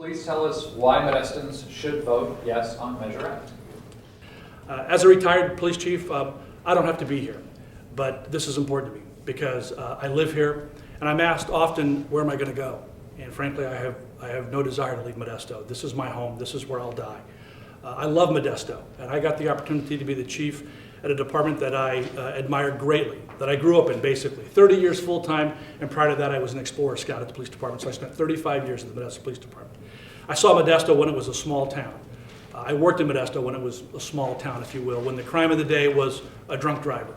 Please tell us why Modestans should vote yes on Measure X. As a retired police chief, I don't have to be here, but this is important to me because I live here and I'm asked often, where am I going to go? And frankly, I have no desire to leave Modesto. This is my home. This is where I'll die. I love Modesto, and I got the opportunity to be the chief at a department that I admired greatly, that I grew up in basically. 30 years full-time, and prior to that I was an Explorer Scout at the police department, so I spent 35 years at the Modesto Police Department. I saw Modesto when it was a small town. I worked in Modesto when it was a small town, if you will, when the crime of the day was a drunk driver.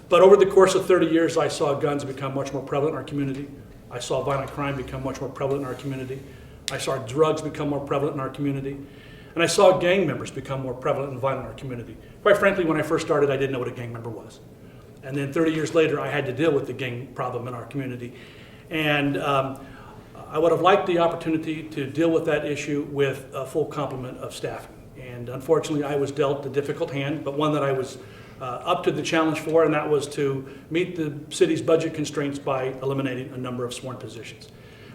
But over the course of 30 years, I saw guns become much more prevalent in our community. I saw violent crime become much more prevalent in our community. I saw drugs become more prevalent in our community. And I saw gang members become more prevalent and violent in our community. Quite frankly, when I first started, I didn't know what a gang member was. And then 30 years later, I had to deal with the gang problem in our community. And I would have liked the opportunity to deal with that issue with a full complement of staffing. And unfortunately, I was dealt a difficult hand, but one that I was up to the challenge for, and that was to meet the city's budget constraints by eliminating a number of sworn positions.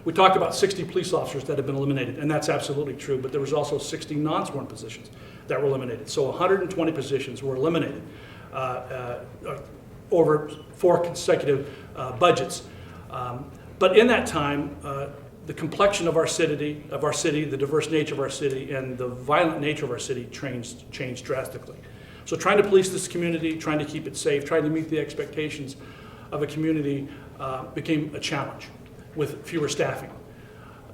We talked about 60 police officers that have been eliminated, and that's absolutely true, but there was also 60 non-sworn positions that were eliminated. So 120 positions were eliminated over 4 consecutive budgets. But in that time, the complexion of our city, the diverse nature of our city, and the violent nature of our city changed drastically. So trying to police this community, trying to keep it safe, trying to meet the expectations of a community became a challenge with fewer staffing.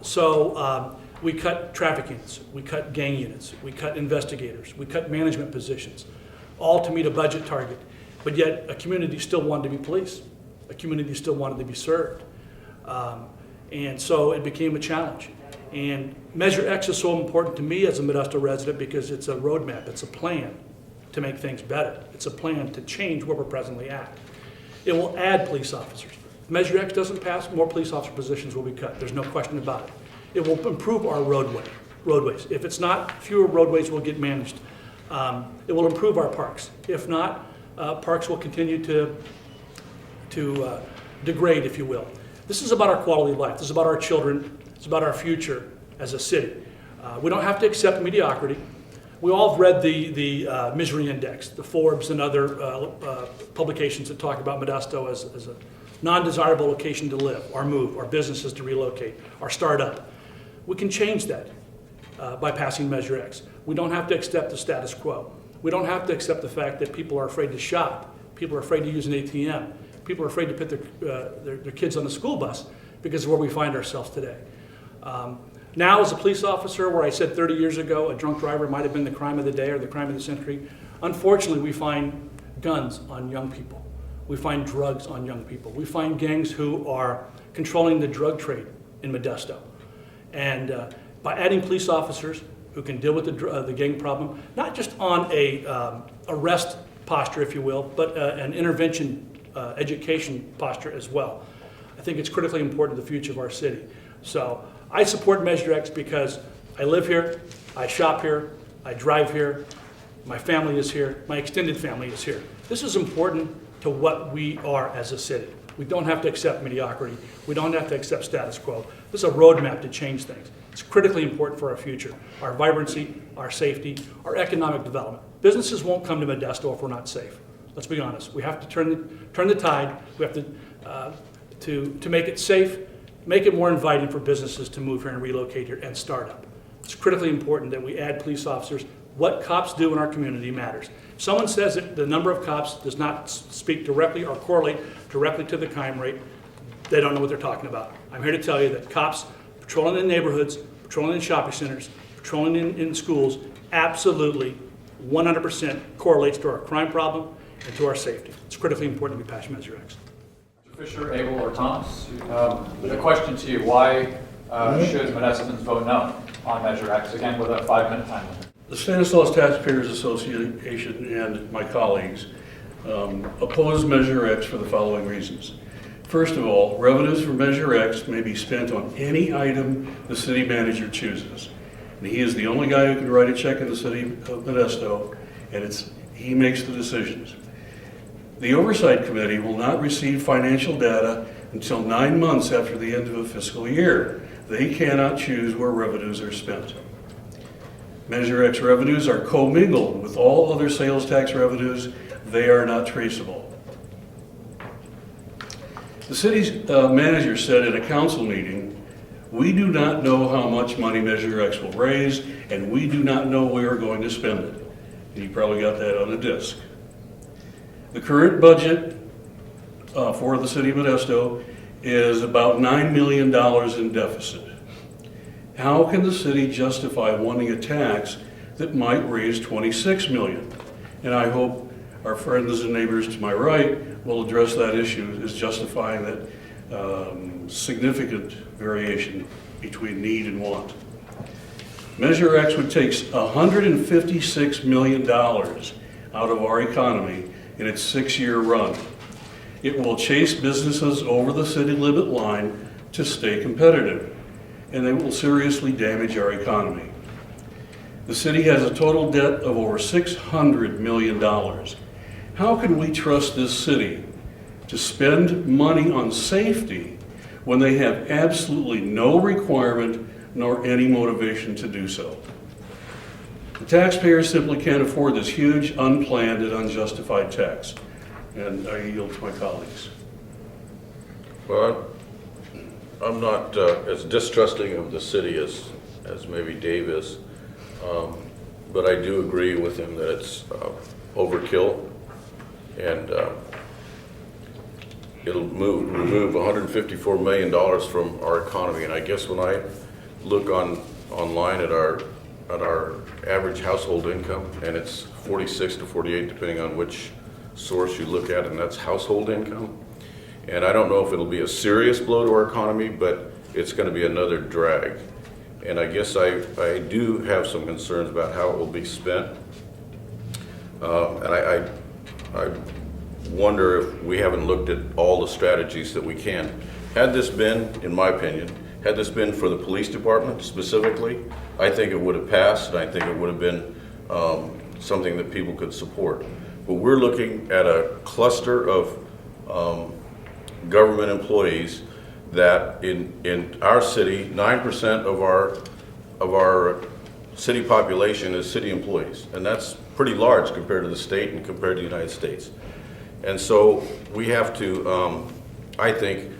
So we cut traffic units, we cut gang units, we cut investigators, we cut management positions, all to meet a budget target. But yet a community still wanted to be policed. A community still wanted to be served. And so it became a challenge. And Measure X is so important to me as a Modesto resident because it's a roadmap, it's a plan to make things better. It's a plan to change where we're presently at. It will add police officers. If Measure X doesn't pass, more police officer positions will be cut. There's no question about it. It will improve our roadways. If it's not, fewer roadways will get managed. It will improve our parks. If not, parks will continue to degrade, if you will. This is about our quality of life. This is about our children. It's about our future as a city. We don't have to accept mediocrity. We all have read the Misery Index, the Forbes and other publications that talk about Modesto as a non-desirable location to live, or move, or businesses to relocate, or start up. We can change that by passing Measure X. We don't have to accept the status quo. We don't have to accept the fact that people are afraid to shop. People are afraid to use an ATM. People are afraid to put their kids on the school bus because of where we find ourselves today. Now, as a police officer, where I said 30 years ago a drunk driver might have been the crime of the day or the crime of the century, unfortunately we find guns on young people. We find drugs on young people. We find gangs who are controlling the drug trade in Modesto. And by adding police officers who can deal with the gang problem, not just on a arrest posture, if you will, but an intervention education posture as well. I think it's critically important to the future of our city. So I support Measure X because I live here, I shop here, I drive here, my family is here, my extended family is here. This is important to what we are as a city. We don't have to accept mediocrity. We don't have to accept status quo. This is a roadmap to change things. It's critically important for our future, our vibrancy, our safety, our economic development. Businesses won't come to Modesto if we're not safe. Let's be honest. We have to turn the tide. We have to make it safe, make it more inviting for businesses to move here and relocate here and start up. It's critically important that we add police officers. What cops do in our community matters. If someone says that the number of cops does not speak directly or correlate directly to the crime rate, they don't know what they're talking about. I'm here to tell you that cops patrolling in neighborhoods, patrolling in shopping centers, patrolling in schools, absolutely 100% correlates to our crime problem and to our safety. It's critically important that we pass Measure X. Mr. Fisher, Abel, or Thomas, a question to you. Why should Modestans vote no on Measure X? Again, with a 5-minute time limit. The Stanislaus Taxpayers Association and my colleagues oppose Measure X for the following reasons. First of all, revenues from Measure X may be spent on any item the city manager chooses. And he is the only guy who can write a check in the city of Modesto, and he makes the decisions. The Oversight Committee will not receive financial data until 9 months after the end of a fiscal year. They cannot choose where revenues are spent. Measure X revenues are commingled with all other sales tax revenues. They are not traceable. The city's manager said in a council meeting, "We do not know how much money Measure X will raise, and we do not know where we're going to spend it." And you probably got that on a disc. The current budget for the city of Modesto is about $9 million in deficit. How can the city justify wanting a tax that might raise $26 million? And I hope our friends and neighbors to my right will address that issue as justifying that significant variation between need and want. Measure X would take $156 million out of our economy in its 6-year run. It will chase businesses over the city limit line to stay competitive, and they will seriously damage our economy. The city has a total debt of over $600 million. How can we trust this city to spend money on safety when they have absolutely no requirement nor any motivation to do so? The taxpayers simply can't afford this huge, unplanned, and unjustified tax. And I yield to my colleagues. Well, I'm not as distrusting of the city as maybe Dave is, but I do agree with him that it's overkill, and it'll remove $154 million from our economy. And I guess when I look online at our average household income, and it's 46 to 48 depending on which source you look at, and that's household income. And I don't know if it'll be a serious blow to our economy, but it's going to be another drag. And I guess I do have some concerns about how it will be spent. And I wonder if we haven't looked at all the strategies that we can. Had this been, in my opinion, had this been for the police department specifically, I think it would have passed, and I think it would have been something that people could support. But we're looking at a cluster of government employees that in our city, 9% of our city population is city employees, and that's pretty large compared to the state and compared to the United States. And so we have to, I think,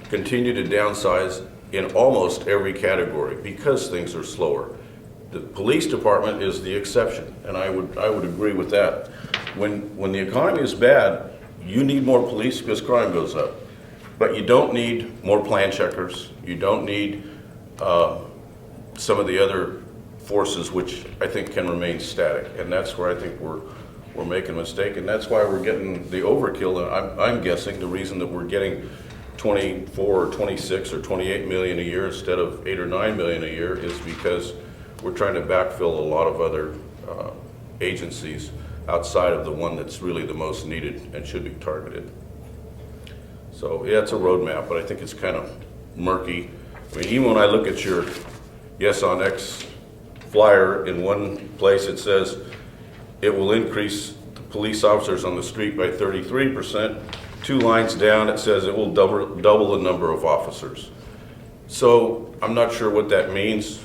continue to downsize in almost every category because things are slower. The police department is the exception, and I would agree with that. When the economy is bad, you need more police because crime goes up. But you don't need more plan checkers. You don't need some of the other forces which I think can remain static. And that's where I think we're making a mistake, and that's why we're getting the overkill. And I'm guessing the reason that we're getting 24 or 26 or 28 million a year instead of 8 or 9 million a year is because we're trying to backfill a lot of other agencies outside of the one that's really the most needed and should be targeted. So yeah, it's a roadmap, but I think it's kind of murky. I mean, even when I look at your Yes on X flyer, in one place it says it will increase the police officers on the street by 33%. 2 lines down it says it will double the number of officers. So I'm not sure what that means.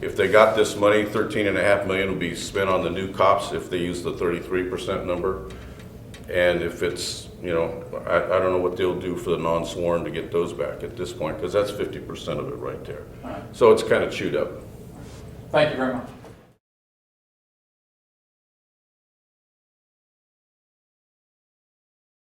If they got this money, $13.5 million will be spent on the new cops if they use the 33% number. And if it's, you know, I don't know what they'll do for the non-sworn to get those back at this point, because that's 50% of it right there. All right. So it's kind of chewed up. Thank you very much.